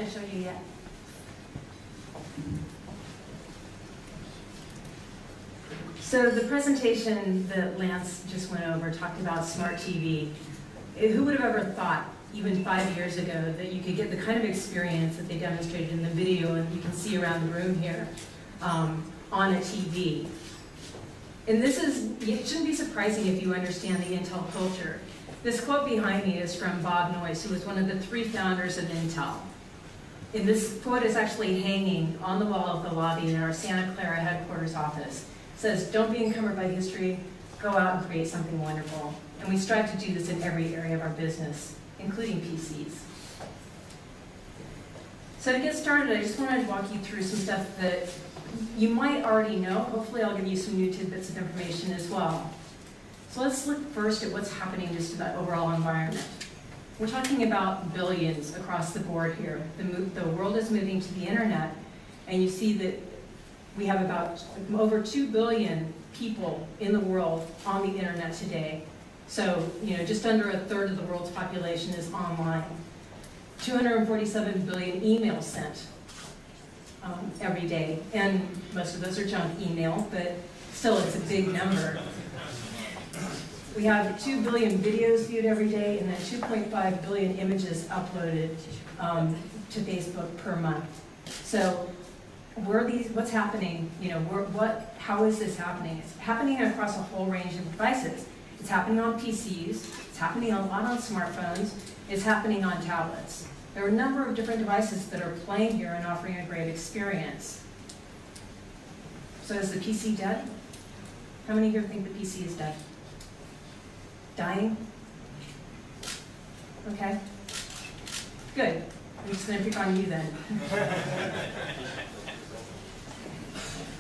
can't show you yet. So the presentation that Lance just went over talked about smart TV. Who would have ever thought, even 5 years ago, that you could get the kind of experience that they demonstrated in the video and you can see around the room here on a TV? And this is, it shouldn't be surprising if you understand the Intel culture. This quote behind me is from Bob Noyce, who was one of the 3 founders of Intel. And this quote is actually hanging on the wall of the lobby in our Santa Clara headquarters office. It says, "Don't be encumbered by history, go out and create something wonderful." And we strive to do this in every area of our business, including PCs. So to get started, I just wanted to walk you through some stuff that you might already know. Hopefully I'll give you some new tidbits of information as well. So let's look first at what's happening just in that overall environment. We're talking about billions across the board here. The world is moving to the internet, and you see that we have about over 2 billion people in the world on the internet today. So, just under 1/3 of the world's population is online. 247 billion emails sent every day, and most of those are junk email, but still it's a big number. We have 2 billion videos viewed every day, and then 2.5 billion images uploaded to Facebook per month. So, what's happening? How is this happening? It's happening across a whole range of devices. It's happening on PCs, it's happening a lot on smartphones, it's happening on tablets. There are a number of different devices that are playing here and offering a great experience. So is the PC dead? How many here think the PC is dead? Dying? Okay. Good. I'm just going to pick on you then.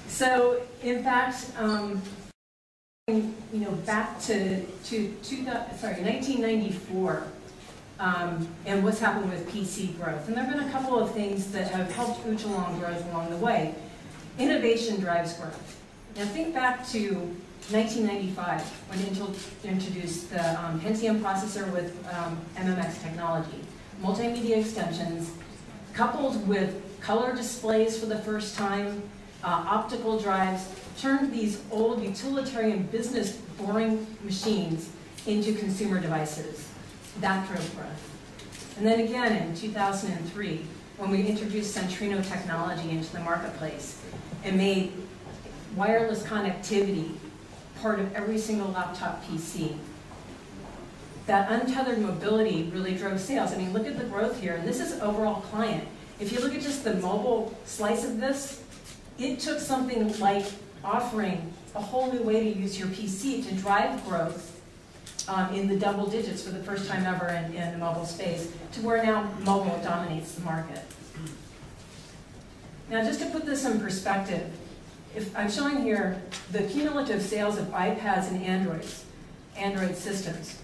So, in fact, back to 1994, and what's happened with PC growth. And there have been a couple of things that have helped ooch along growth along the way. Innovation drives growth. Now think back to 1995, when Intel introduced the Pentium processor with MMX technology. Multimedia extensions, coupled with color displays for the first time, optical drives, turned these old utilitarian business boring machines into consumer devices. That drove growth. And then again in 2003, when we introduced Centrino technology into the marketplace and made wireless connectivity part of every single laptop PC. That untethered mobility really drove sales. I mean, look at the growth here, and this is overall client. If you look at just the mobile slice of this, it took something like offering a whole new way to use your PC to drive growth in the double digits for the first time ever in the mobile space, to where now mobile dominates the market. Now, just to put this in perspective, if I'm showing here the cumulative sales of iPads and Android systems,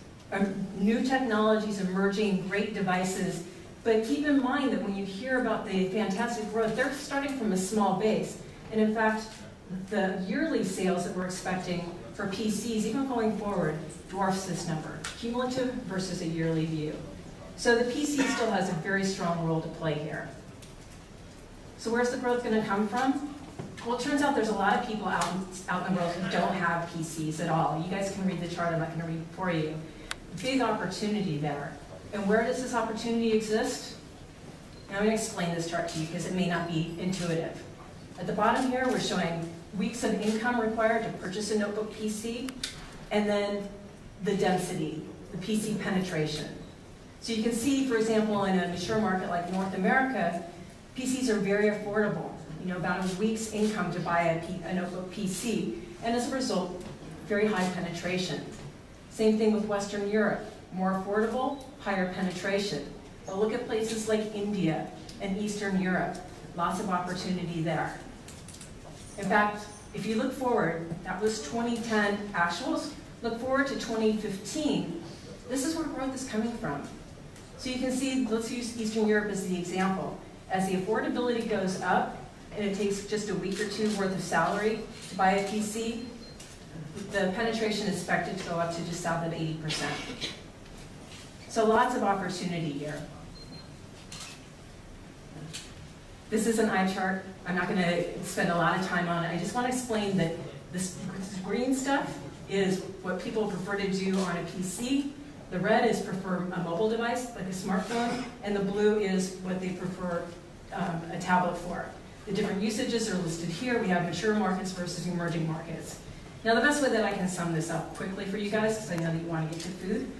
new technologies emerging, great devices, but keep in mind that when you hear about the fantastic growth, they're starting from a small base. And in fact, the yearly sales that we're expecting for PCs, even going forward, dwarfs this number, cumulative versus a yearly view. So the PC still has a very strong role to play here. So where's the growth going to come from? Well, it turns out there's a lot of people out in the world who don't have PCs at all. You guys can read the chart, I'm not going to read it for you. Big opportunity there. And where does this opportunity exist? Now I'm going to explain this chart to you because it may not be intuitive. At the bottom here, we're showing weeks of income required to purchase a notebook PC, and then the density, the PC penetration. So you can see, for example, in a mature market like North America, PCs are very affordable. About a week's income to buy a notebook PC, and as a result, very high penetration. Same thing with Western Europe. More affordable, higher penetration. But look at places like India and Eastern Europe. Lots of opportunity there. In fact, if you look forward, that was 2010 actuals. Look forward to 2015. This is where growth is coming from. So you can see, let's use Eastern Europe as the example. As the affordability goes up, and it takes just a week or two worth of salary to buy a PC, the penetration is expected to go up to just south of 80%. So lots of opportunity here. This is an eye chart. I'm not going to spend a lot of time on it. I just want to explain that this green stuff is what people prefer to do on a PC. The red is prefer a mobile device, like a smartphone, and the blue is what they prefer a tablet for. The different usages are listed here. We have mature markets versus emerging markets. Now, the best way that I can sum this up quickly for you guys, because I know that you want to get to food,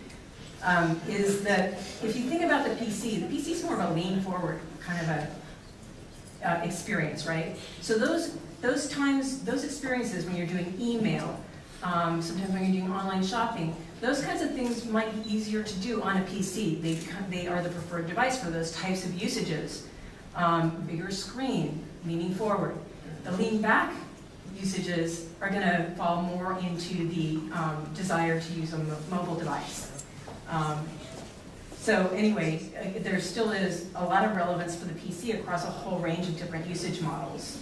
is that if you think about the PC is more of a lean forward kind of a experience, right? So those experiences when you're doing email, sometimes when you're doing online shopping, those kinds of things might be easier to do on a PC. They are the preferred device for those types of usages. Bigger screen, leaning forward. The lean back usages are going to fall more into the desire to use a mobile device. So anyway, there still is a lot of relevance for the PC across a whole range of different usage models.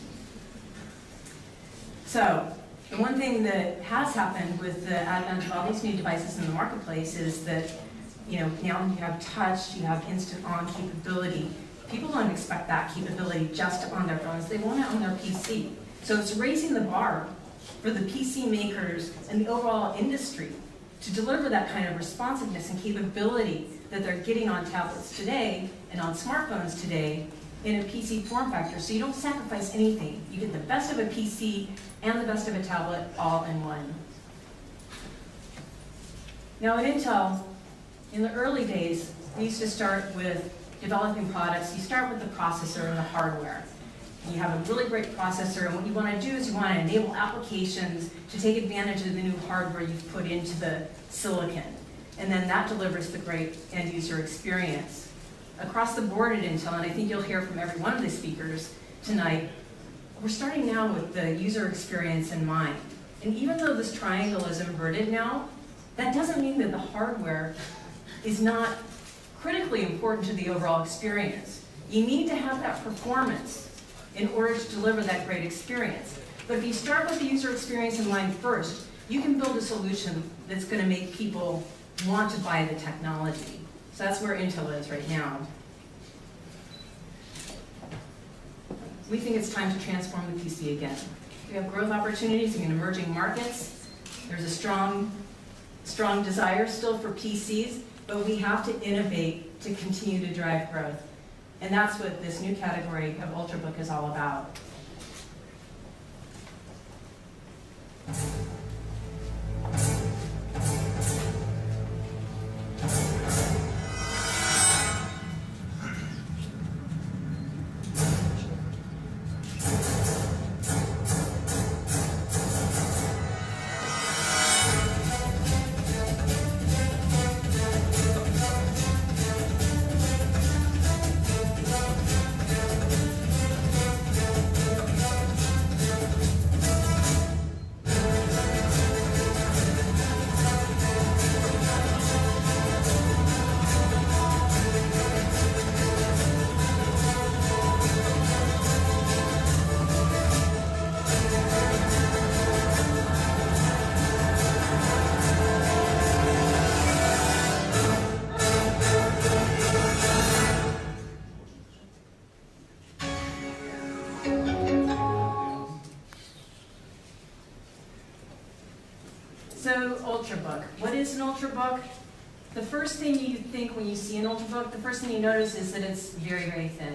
So the one thing that has happened with the advent of all these new devices in the marketplace is that, now you have touch, you have instant on capability. People don't expect that capability just on their phones. They want it on their PC. So it's raising the bar for the PC makers and the overall industry to deliver that kind of responsiveness and capability that they're getting on tablets today and on smartphones today in a PC form factor. So you don't sacrifice anything. You get the best of a PC and the best of a tablet all in one. Now at Intel, in the early days, we used to start with developing products. You start with the processor and the hardware. You have a really great processor, and what you want to do is you want to enable applications to take advantage of the new hardware you've put into the silicon. And then that delivers the great end user experience. Across the board at Intel, and I think you'll hear from every one of the speakers tonight, we're starting now with the user experience in mind. And even though this triangle is inverted now, that doesn't mean that the hardware is not critically important to the overall experience. You need to have that performance in order to deliver that great experience. But if you start with the user experience in mind first, you can build a solution that's going to make people want to buy the technology. So that's where Intel is right now. We think it's time to transform the PC again. We have growth opportunities in emerging markets. There's a strong desire still for PCs, but we have to innovate to continue to drive growth. And that's what this new category of Ultrabook is all about. So, Ultrabook. What is an Ultrabook? The first thing you think when you see an Ultrabook, the first thing you notice is that it's very, very thin.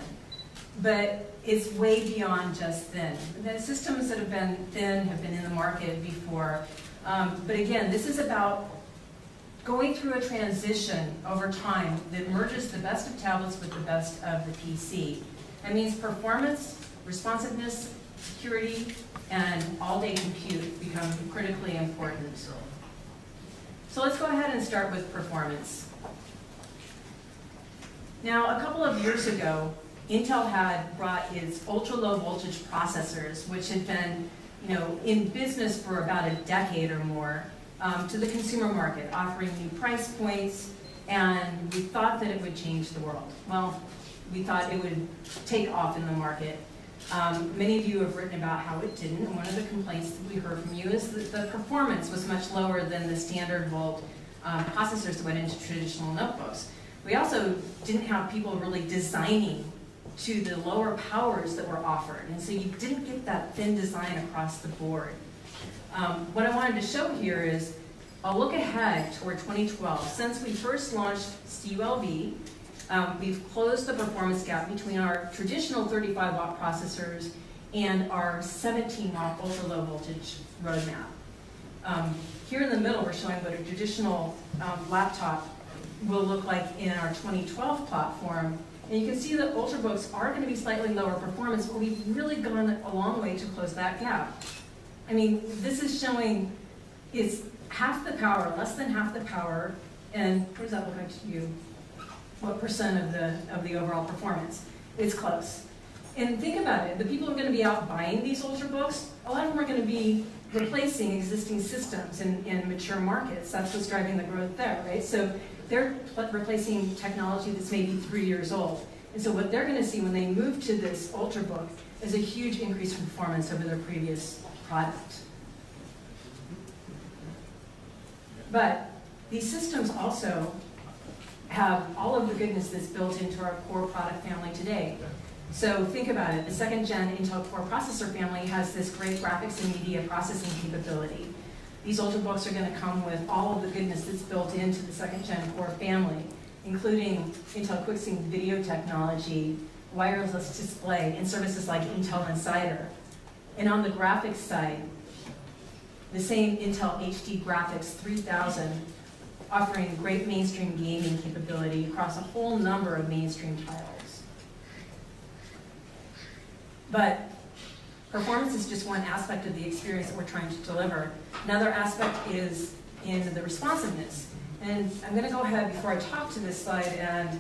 But it's way beyond just thin. The systems that have been thin have been in the market before. But again, this is about going through a transition over time that merges the best of tablets with the best of the PC. That means performance, responsiveness, security, and all-day compute become critically important. So let's go ahead and start with performance. Now, a couple of years ago, Intel had brought its ultra-low voltage processors, which had been, in business for about a decade or more, to the consumer market, offering new price points, and we thought that it would change the world. Well, we thought it would take off in the market. Many of you have written about how it didn't, and one of the complaints that we heard from you is that the performance was much lower than the standard volt processors that went into traditional notebooks. We also didn't have people really designing to the lower powers that were offered. And so you didn't get that thin design across the board. What I wanted to show here is I'll look ahead toward 2012. Since we first launched STULV, we've closed the performance gap between our traditional 35-watt processors and our 17-watt ultra-low voltage roadmap. Here in the middle, we're showing what a traditional laptop will look like in our 2012 platform. And you can see that Ultrabooks are going to be slightly lower performance, but we've really gone a long way to close that gap. I mean, this is showing it's half the power, less than half the power, and what does that look like to you? What percent of the overall performance? It's close. And think about it, the people who are going to be out buying these Ultrabooks, a lot of them are going to be replacing existing systems in mature markets. That's what's driving the growth there, right? So they're replacing technology that's maybe 3 years old. And so what they're going to see when they move to this Ultrabook is a huge increase in performance over their previous product. But these systems also have all of the goodness that's built into our core product family today. So think about it, the second gen Intel Core processor family has this great graphics and media processing capability. These Ultrabooks are going to come with all of the goodness that's built into the second gen Core family, including Intel QuickSync video technology, wireless display, and services like Intel Insider. And on the graphics side, the same Intel HD Graphics 3000 offering great mainstream gaming capability across a whole number of mainstream titles. But performance is just one aspect of the experience that we're trying to deliver. Another aspect is in the responsiveness. And I'm going to go ahead before I talk to this slide and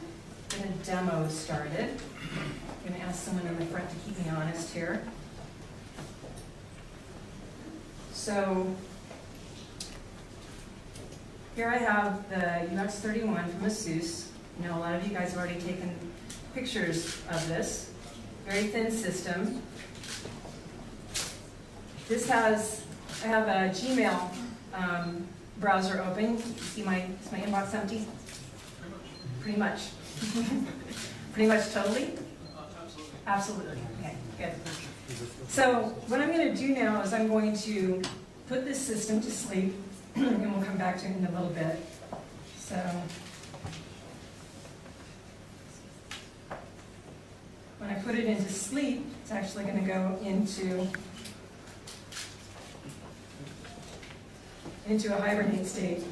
get a demo started. I'm going to ask someone in the front to keep me honest here. So here I have the UX31 from ASUS. I know a lot of you guys have already taken pictures of this. Very thin system. This has, I have a Gmail browser open. You see is my inbox empty? Pretty much. Pretty much totally? Absolutely. Okay, good. So what I'm going to do now is I'm going to put this system to sleep, and we'll come back to it in a little bit. So when I put it into sleep, it's actually going to go into a hibernate state.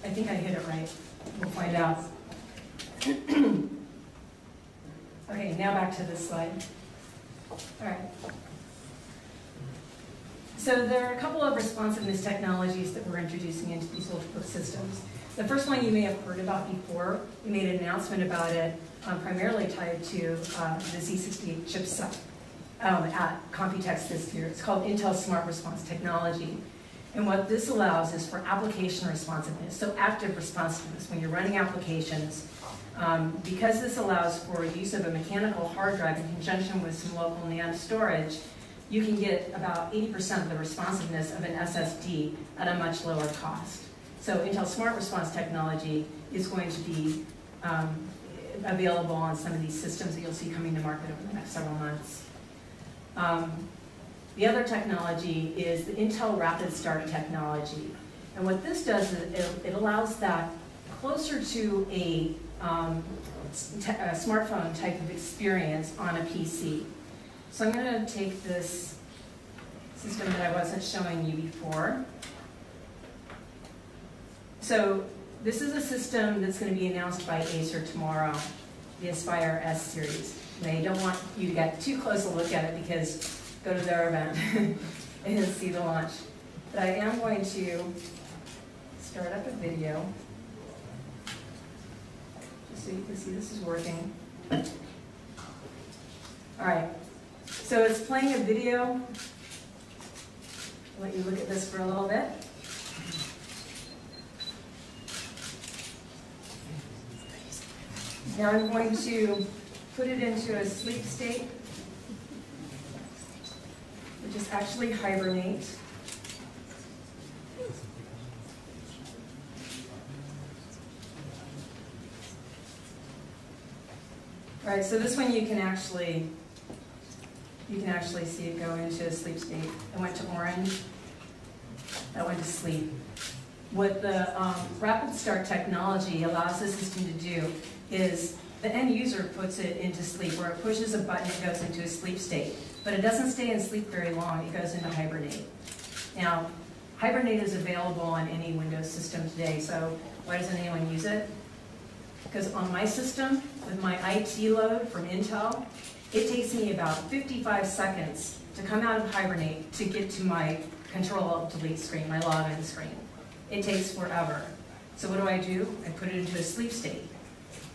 I think I hit it right. We'll find out. Okay, now back to this slide. All right. So there are a couple of responsiveness technologies that we're introducing into these Ultrabook systems. The first one you may have heard about before. We made an announcement about it, primarily tied to the Z68 chipset at Computex this year. It's called Intel Smart Response Technology. And what this allows is for application responsiveness, so active responsiveness when you're running applications. Because this allows for use of a mechanical hard drive in conjunction with some local NAND storage, you can get about 80% of the responsiveness of an SSD at a much lower cost. So Intel Smart Response Technology is going to be available on some of these systems that you'll see coming to market over the next several months. The other technology is the Intel Rapid Start technology. And what this does is it allows that closer to a smartphone type of experience on a PC. So I'm going to take this system that I wasn't showing you before. So this is a system that's going to be announced by Acer tomorrow, the Aspire S series. They don't want you to get too close a look at it because go to their event and see the launch. But I am going to start up a video just so you can see this is working. All right, so it's playing a video. I'll let you look at this for a little bit. Now I'm going to put it into a sleep state, which is actually hibernate. All right, so this one you can actually see it go into a sleep state. It went to orange. That went to sleep. What the rapid start technology allows the system to do is the end user puts it into sleep, where it pushes a button, it goes into a sleep state. But it doesn't stay in sleep very long, it goes into hibernate. Now, hibernate is available on any Windows system today, so why doesn't anyone use it? Because on my system, with my IT load from Intel, it takes me about 55 seconds to come out of hibernate to get to my Control-Alt-Delete screen, my login screen. It takes forever. So what do? I put it into a sleep state.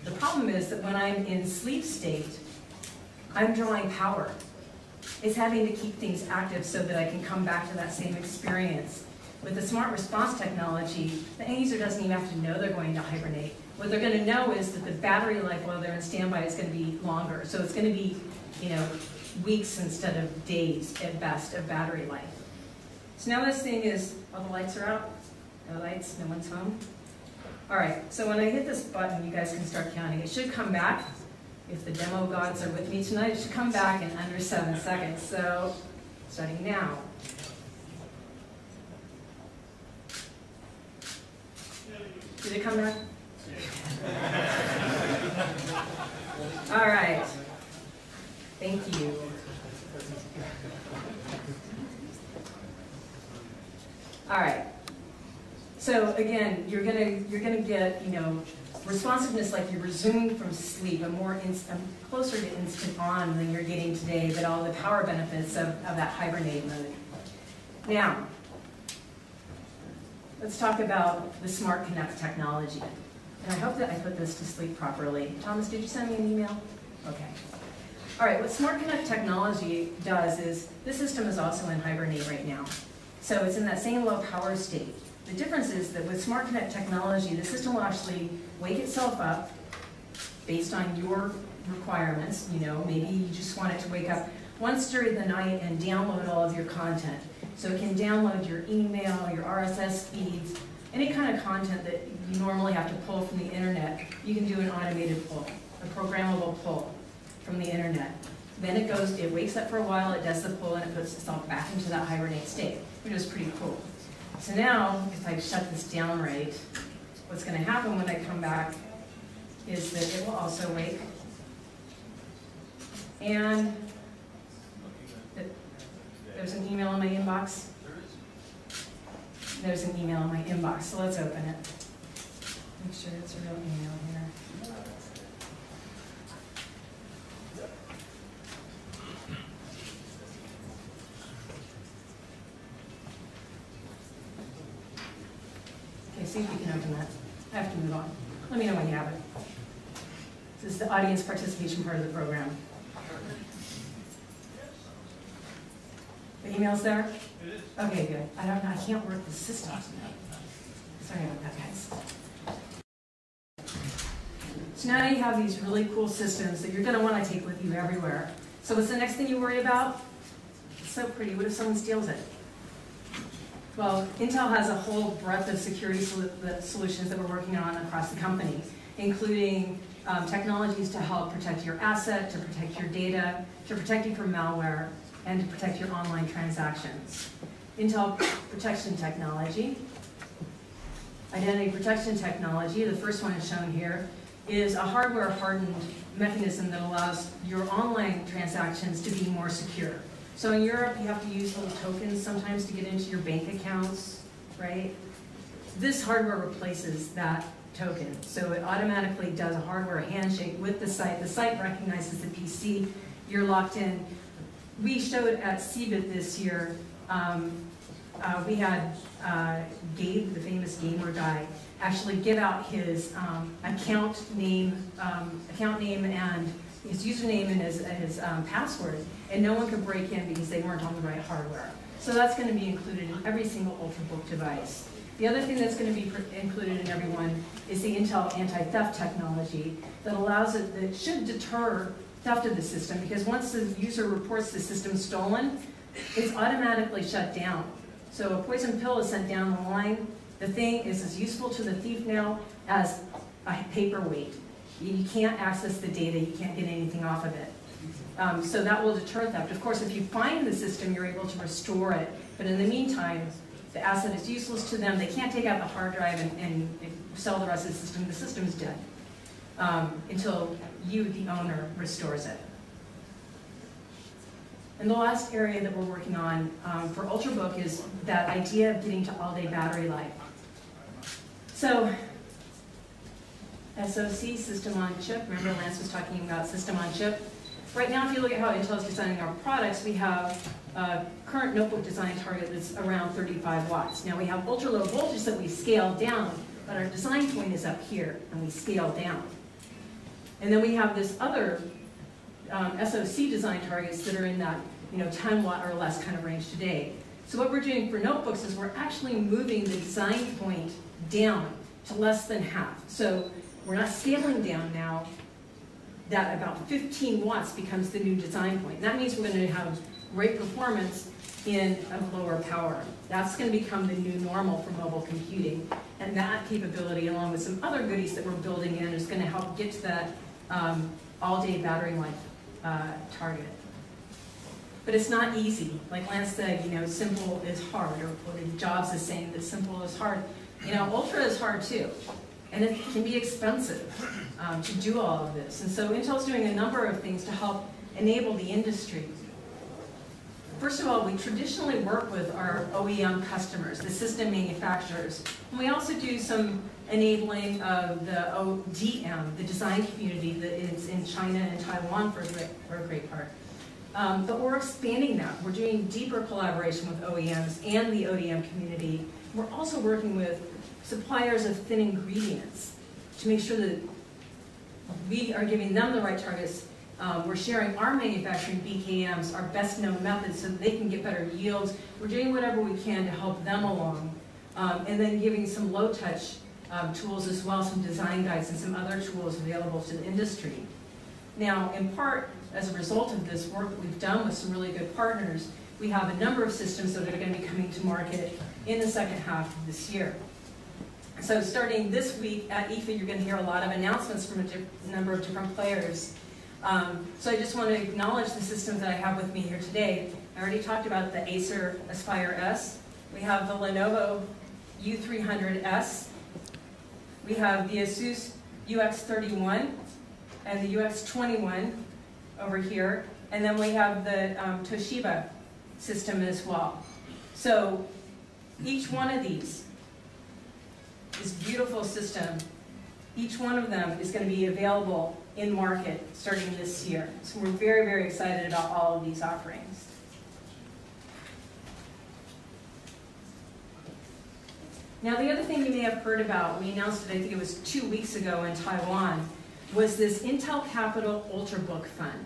The problem is that when I'm in sleep state, I'm drawing power. It's having to keep things active so that I can come back to that same experience. With the smart response technology, the end user doesn't even have to know they're going to hibernate. What they're going to know is that the battery life while they're in standby is going to be longer. So it's going to be, weeks instead of days at best of battery life. So now this thing is, all the lights are out. No lights, no one's home. All right, so when I hit this button, you guys can start counting. It should come back. If the demo gods are with me tonight, it should come back in under 7 seconds. So, starting now. Did it come back? All right. Thank you. All right. So again, you're gonna get responsiveness like you resumed from sleep, closer to instant on than you're getting today, but all the power benefits of that hibernate mode. Now, let's talk about the Smart Connect technology. And I hope that I put this to sleep properly. Thomas, did you send me an email? Okay. All right, what Smart Connect technology does is, this system is also in hibernate right now. So it's in that same low power state. The difference is that with Smart Connect technology, the system will actually wake itself up based on your requirements. Maybe you just want it to wake up once during the night and download all of your content. So it can download your email, your RSS feeds, any kind of content that you normally have to pull from the internet. You can do an automated pull, a programmable pull from the internet. Then it wakes up for a while, it does the pull, and it puts itself back into that hibernate state, which is pretty cool. So now, if I shut this down right, what's going to happen when I come back is that it will also wake. And there's an email in my inbox. There's an email in my inbox, so let's open it. Make sure it's a real email here. Okay, see if you can open that. I have to move on. Let me know when you have it. This is the audience participation part of the program. The email's there? It is. Okay, good. I can't work the system tonight. Sorry about that, guys. So now you have these really cool systems that you're going to want to take with you everywhere. So what's the next thing you worry about? It's so pretty. What if someone steals it? Well, Intel has a whole breadth of security solutions that we're working on across the company, including technologies to help protect your asset, to protect your data, to protect you from malware, and to protect your online transactions. Intel protection technology. Identity protection technology, the first one is shown here, is a hardware-hardened mechanism that allows your online transactions to be more secure. So in Europe, you have to use little tokens sometimes to get into your bank accounts, right? This hardware replaces that token. So it automatically does a hardware handshake with the site. The site recognizes the PC. You're locked in. We showed at CeBIT this year, we had Gabe, the famous gamer guy, actually give out his account name and his username and his password, and no one could break in because they weren't on the right hardware. So that's going to be included in every single Ultrabook device. The other thing that's going to be included in every one is the Intel anti-theft technology that allows it, that should deter theft of the system, because once the user reports the system stolen, it's automatically shut down. So a poison pill is sent down the line. The thing is as useful to the thief now as a paperweight. You can't access the data, you can't get anything off of it. So that will deter theft. Of course, if you find the system, you're able to restore it. But in the meantime, the asset is useless to them. They can't take out the hard drive and sell the rest of the system. The system is dead until you, the owner, restores it. And the last area that we're working on for Ultrabook is that idea of getting to all-day battery life. So, SoC, system on chip. Remember Lance was talking about system on chip. Right now, if you look at how Intel is designing our products, we have a current notebook design target that's around 35 watts. Now we have ultra-low voltage that we scale down, but our design point is up here, and we scale down. And then we have this other SoC design targets that are in that 10 watt or less kind of range today. So what we're doing for notebooks is we're actually moving the design point down to less than half. So we're not scaling down now. That about 15 watts becomes the new design point. And that means we're going to have great performance in a lower power. That's going to become the new normal for mobile computing. And that capability, along with some other goodies that we're building in, is going to help get to that all-day battery life target. But it's not easy. Like Lance said, simple is hard, or Jobs is saying that simple is hard. Ultra is hard too. And it can be expensive to do all of this. And so Intel's doing a number of things to help enable the industry. First of all, we traditionally work with our OEM customers, the system manufacturers. And we also do some enabling of the ODM, the design community that is in China and Taiwan for a great part. But we're expanding that. We're doing deeper collaboration with OEMs and the ODM community. We're also working with suppliers of thin ingredients to make sure that we are giving them the right targets. We're sharing our manufacturing BKMs, our best known methods, so that they can get better yields. We're doing whatever we can to help them along. And then giving some low-touch tools as well, some design guides and some other tools available to the industry. Now, in part, as a result of this work that we've done with some really good partners, we have a number of systems that are going to be coming to market in the second half of this year. So starting this week at IFA, you're going to hear a lot of announcements from a number of different players. So I just want to acknowledge the systems that I have with me here today. I already talked about the Acer Aspire S. We have the Lenovo U300S. We have the Asus UX31 and the UX21 over here. And then we have the Toshiba system as well. So each one of these, this beautiful system, each one of them is going to be available in market starting this year. So we're very, very excited about all of these offerings. Now the other thing you may have heard about, we announced it, I think it was 2 weeks ago in Taiwan, was this Intel Capital Ultrabook Fund.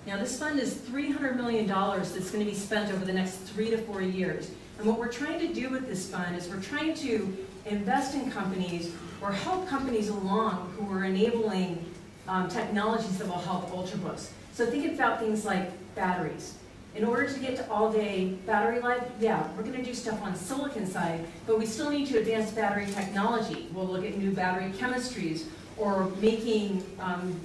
Now this fund is $300 million that's going to be spent over the next 3 to 4 years. And what we're trying to do with this fund is we're trying to invest in companies or help companies along who are enabling technologies that will help Ultrabooks. So think about things like batteries. In order to get to all-day battery life, yeah, we're going to do stuff on silicon side, but we still need to advance battery technology. We'll look at new battery chemistries or making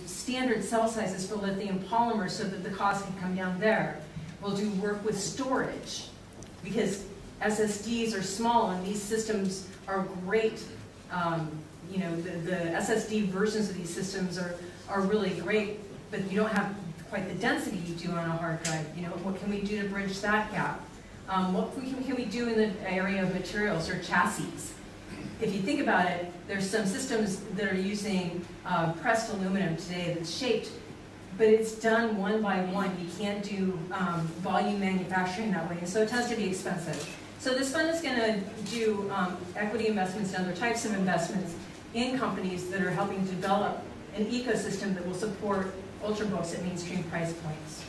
standard cell sizes for lithium polymers so that the cost can come down there. We'll do work with storage because SSDs are small and these systems are great. The SSD versions of these systems are really great, but you don't have quite the density you do on a hard drive. What can we do to bridge that gap? What can we do in the area of materials or chassis? If you think about it, there's some systems that are using pressed aluminum today that's shaped, but it's done one by one. You can't do volume manufacturing that way, and so it tends to be expensive. So this fund is going to do equity investments and other types of investments in companies that are helping develop an ecosystem that will support Ultrabooks at mainstream price points.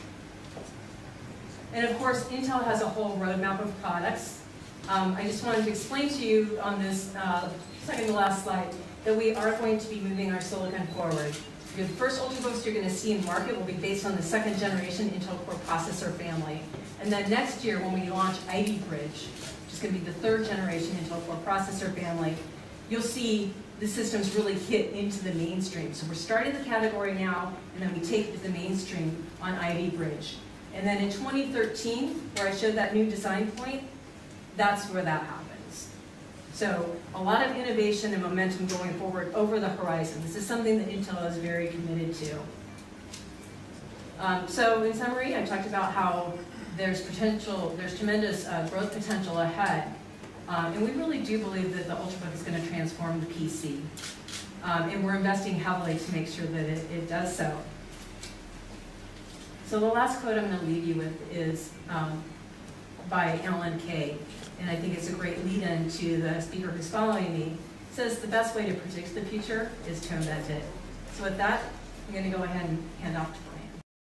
And of course, Intel has a whole roadmap of products. I just wanted to explain to you on this second to last slide that we are going to be moving our silicon forward. The first Ultrabooks you're going to see in market will be based on the second generation Intel Core processor family. And then next year when we launch Ivy Bridge, which is going to be the third generation Intel Core processor family, you'll see the systems really hit into the mainstream. So we're starting the category now, and then we take it to the mainstream on Ivy Bridge. And then in 2013, where I showed that new design point, that's where that happens. So a lot of innovation and momentum going forward over the horizon. This is something that Intel is very committed to. So in summary, I talked about how there's tremendous growth potential ahead. And we really do believe that the Ultrabook is going to transform the PC. And we're investing heavily to make sure that it does so. So the last quote I'm going to leave you with is by Alan Kay. And I think it's a great lead-in to the speaker who's following me. It says, the best way to predict the future is to invent it. So with that, I'm going to go ahead and hand off to